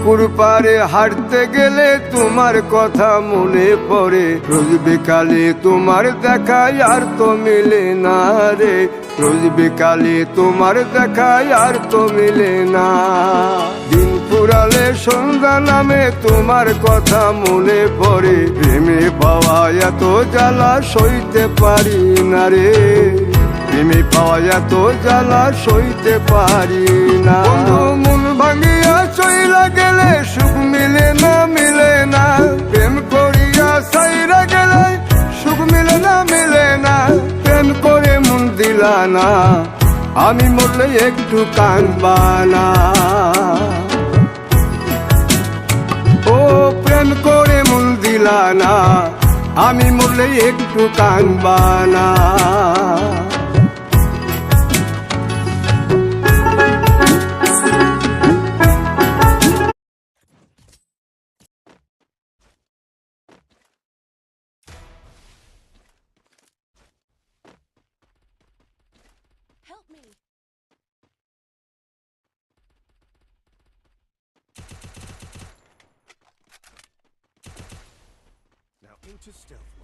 পুকুর পাড়ে হাঁটতে গেলে তোমার কথা মনে পড়ে, রোজ বিকালে তোমার দেখায় আর তো মিলে না রে, রোজ বিকালে তোমার দেখায় আর তো মিলে না। দিন ফুরালে সন্ধ্যা নামে তোমার কথা মনে পড়ে, প্রেমে পাওয়া এত জ্বালা সইতে পারি না রে, প্রেমে পাওয়া এত জ্বালা সইতে পারি না। মন ভাঙিয়া চইলা গেলে সুখ মিলে না, মিলে না, প্রেম করিয়া সাইরা গেলে সুখ মিলে না, মিলে না, প্রেম করে মন দিলা না, আমি মরলে একটু কাঁদবা না। ও প্রেম করে মন দিলা না, আমি মরলে একটু কাঁদবা না। Help me! Now into stealth mode.